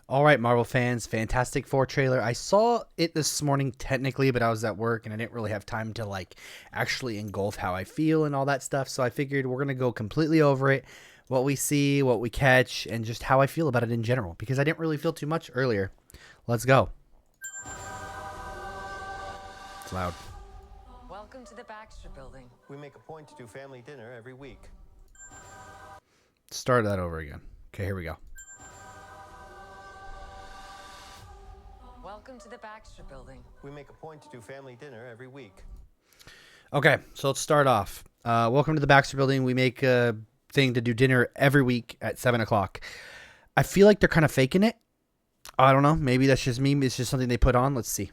All right, Marvel fans, Fantastic Four trailer. I saw it this morning technically, but I was at work and I didn't really have time to actually engulf how I feel and all that stuff. So I figured we're going to go completely over it, what we see, what we catch, and just how I feel about it in general because I didn't really feel too much earlier. Let's go. It's loud. Welcome to the Baxter Building. We make a point to do family dinner every week. Start that over again. Okay, here we go. Welcome to the Baxter Building. We make a point to do family dinner every week. Okay, so let's start off. Welcome to the Baxter Building. We make a thing to do dinner every week at 7 o'clock. I feel like they're kind of faking it. I don't know. Maybe that's just me. It's just something they put on. Let's see.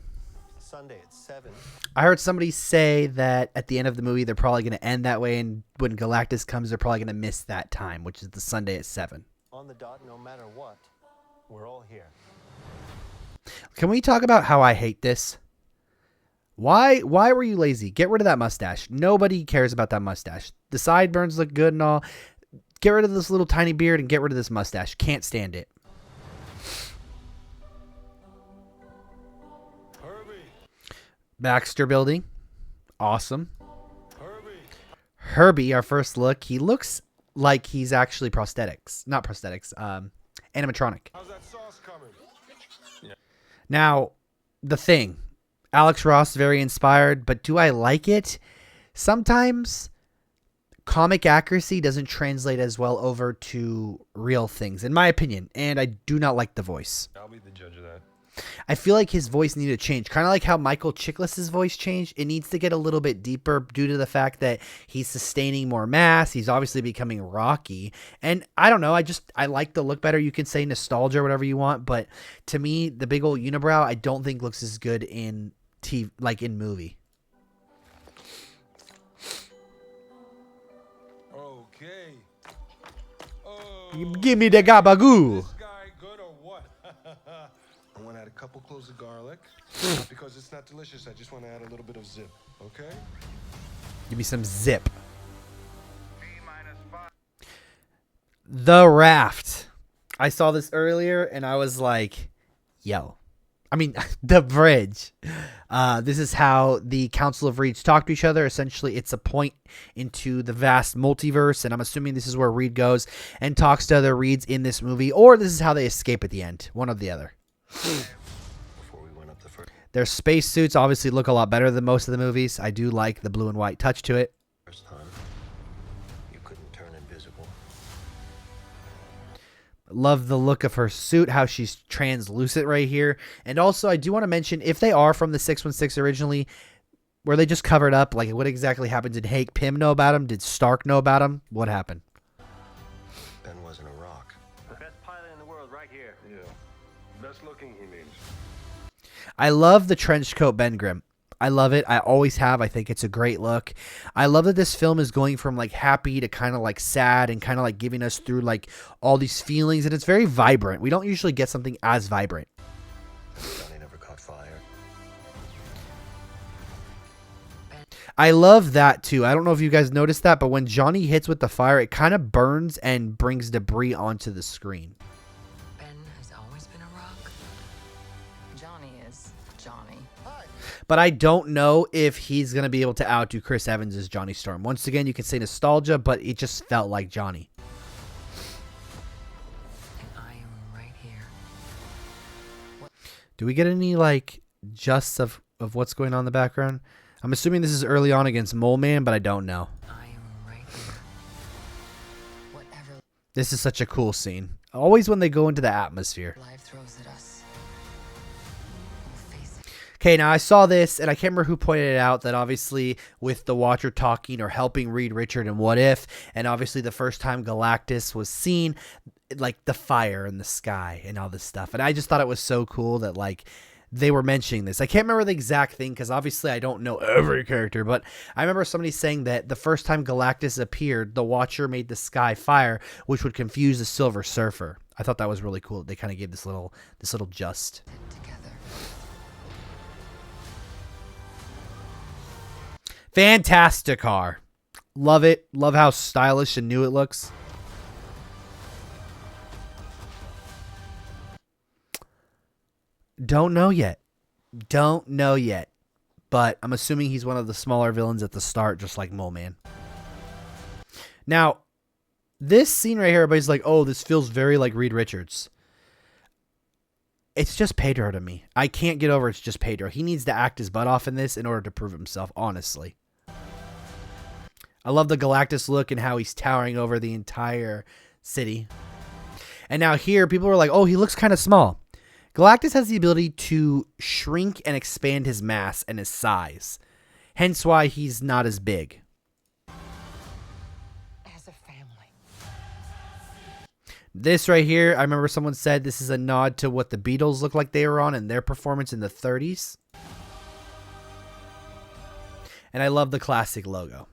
Sunday at 7. I heard somebody say that at the end of the movie, they're probably going to end that way. And when Galactus comes, they're probably going to miss that time, which is the Sunday at 7. On the dot, no matter what. We're all here. Can we talk about how I hate this? Why were you lazy? Get rid of that mustache. Nobody cares about that mustache. The sideburns look good and all. Get rid of this little tiny beard and get rid of this mustache. Can't stand it. Herbie. Baxter Building. Awesome. Herbie. Herbie, our first look. He looks like he's actually prosthetics. Not prosthetics. Animatronic. How's that sauce coming? Now, the thing. Alex Ross, very inspired, but do I like it? Sometimes comic accuracy doesn't translate as well over to real things, in my opinion, and I do not like the voice. I'll be the judge of that. I feel like his voice needed to change, kind of like how Michael Chiklis's voice changed. It needs to get a little bit deeper due to the fact that he's sustaining more mass. He's obviously becoming Rocky, and I don't know. I like the look better. You can say nostalgia or whatever you want, but to me, the big old unibrow I don't think looks as good in TV, like in movie. Okay. Give me the gabagoo. This guy good or what? I want to add a couple cloves of garlic. Not because it's not delicious. I just want to add a little bit of zip. Okay? Give me some zip. The Raft. I saw this earlier and I was like, yo. I mean, the bridge. This is how the Council of Reeds talk to each other. Essentially, it's a point into the vast multiverse, and I'm assuming this is where Reed goes and talks to other Reeds in this movie, or this is how they escape at the end. One or the other. Before we went up the Their spacesuits obviously look a lot better than most of the movies. I do like the blue and white touch to it. first time, you couldn't turn invisible. Love the look of her suit, how she's translucent right here. And also, I do want to mention, if they are from the 616 originally, were they just covered up? Like, what exactly happened? Did Hank Pym know about him? Did Stark know about him? What happened? Ben wasn't a rock. The best pilot in the world right here. Yeah. Best looking, he means. I love the trench coat Ben Grimm. I love it. I always have. I think it's a great look. I love that this film is going from like happy to kind of like sad and kind of like giving us through like all these feelings, and it's very vibrant. We don't usually get something as vibrant. Johnny never caught fire. I love that too. I don't know if you guys noticed that, but when Johnny hits with the fire, it kind of burns and brings debris onto the screen. Ben has always been a rock. Johnny is Johnny. But I don't know if he's going to be able to outdo Chris Evans as Johnny Storm. Once again, you can say nostalgia, but it just felt like Johnny. And I am right here. Do we get any like justs of what's going on in the background? I'm assuming this is early on against Mole Man, but I don't know. I am right here. Whatever This is such a cool scene. Always when they go into the atmosphere. life throws at us, we'll face it. Okay, now I saw this, and I can't remember who pointed it out, that obviously with the Watcher talking or helping Reed Richard and What If, and obviously the first time Galactus was seen, like the fire in the sky and all this stuff. And I just thought it was so cool that like they were mentioning this. I can't remember the exact thing because obviously I don't know every character, but I remember somebody saying that the first time Galactus appeared, the Watcher made the sky fire, which would confuse the Silver Surfer. I thought that was really cool. They kind of gave this little just. Together. Fantastic car. Love it. Love how stylish and new it looks. Don't know yet. Don't know yet. But I'm assuming he's one of the smaller villains at the start, just like Mole Man. Now, this scene right here, everybody's like, oh, this feels very like Reed Richards. It's just Pedro to me. I can't get over it's just Pedro. He needs to act his butt off in this in order to prove himself, honestly. I love the Galactus look and how he's towering over the entire city. And now here, people are like, oh, he looks kind of small. Galactus has the ability to shrink and expand his mass and his size. Hence why he's not as big. As a family. This right here, I remember someone said this is a nod to what the Beatles looked like they were on in their performance in the 30s. And I love the classic logo.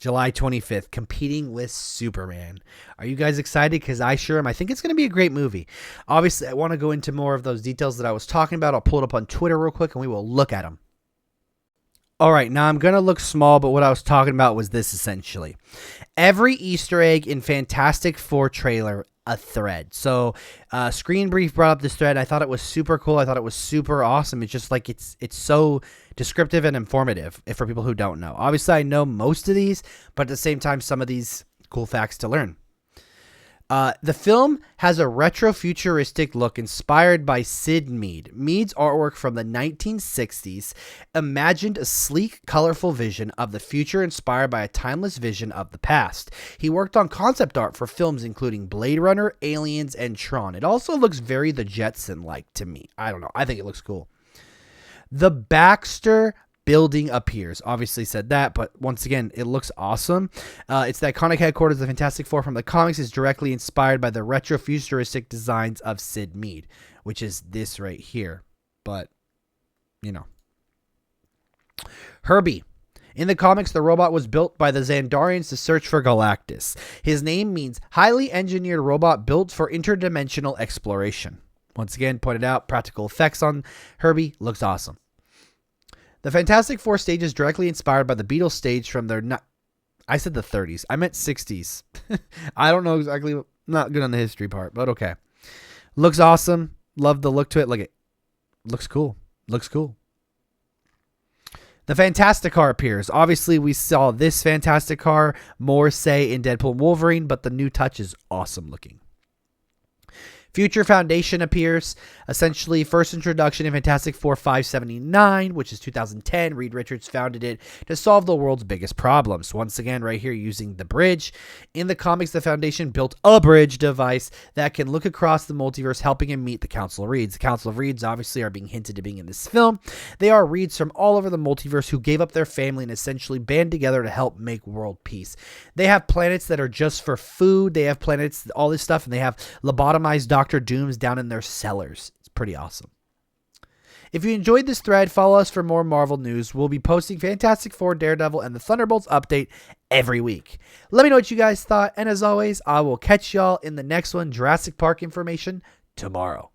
July 25th, competing with Superman. Are you guys excited? Because I sure am. I think it's going to be a great movie. Obviously, I want to go into more of those details that I was talking about. I'll pull it up on Twitter real quick and we will look at them. All right, now I'm going to look small, but what I was talking about was this essentially. Every Easter egg in Fantastic Four trailer, a thread. So Screen Brief brought up this thread. I thought it was super cool. I thought it was super awesome. It's just like it's so descriptive and informative for people who don't know. Obviously, I know most of these, but at the same time, some of these cool facts to learn. The film has a retro-futuristic look inspired by Sid Mead. Mead's artwork from the 1960s imagined a sleek, colorful vision of the future inspired by a timeless vision of the past. He worked on concept art for films including Blade Runner, Aliens, and Tron. It also looks very The Jetson-like to me. I don't know. I think it looks cool. The Baxter building appears. Obviously said that, but once again, it looks awesome. It's the iconic headquarters of the Fantastic Four from the comics is directly inspired by the retro-futuristic designs of Sid Mead, which is this right here. But, you know. Herbie. In the comics, the robot was built by the Xandarians to search for Galactus. His name means highly engineered robot built for interdimensional exploration. Once again, pointed out, practical effects on Herbie. Looks awesome. The Fantastic Four stage is directly inspired by the Beatles stage from their... I said the 30s. I meant 60s. I don't know exactly. Not good on the history part, but okay. Looks awesome. Love the look to it. Look, it looks cool. Looks cool. The Fantastic Car appears. Obviously, we saw this Fantastic Car more, say, in Deadpool and Wolverine, but the new touch is awesome looking. Future Foundation appears. Essentially, first introduction in Fantastic Four 579, which is 2010. Reed Richards founded it to solve the world's biggest problems. Once again, right here using the bridge. In the comics, the Foundation built a bridge device that can look across the multiverse, helping him meet the Council of Reeds. The Council of Reeds obviously are being hinted to being in this film. They are Reeds from all over the multiverse who gave up their family and essentially band together to help make world peace. They have planets that are just for food. They have planets, all this stuff, and they have lobotomized Dr. Dooms down in their cellars. It's pretty awesome. If you enjoyed this thread, follow us for more Marvel news. We'll be posting Fantastic Four, Daredevil, and the Thunderbolts update every week. Let me know what you guys thought, and as always, I will catch y'all in the next one, Jurassic Park information, tomorrow.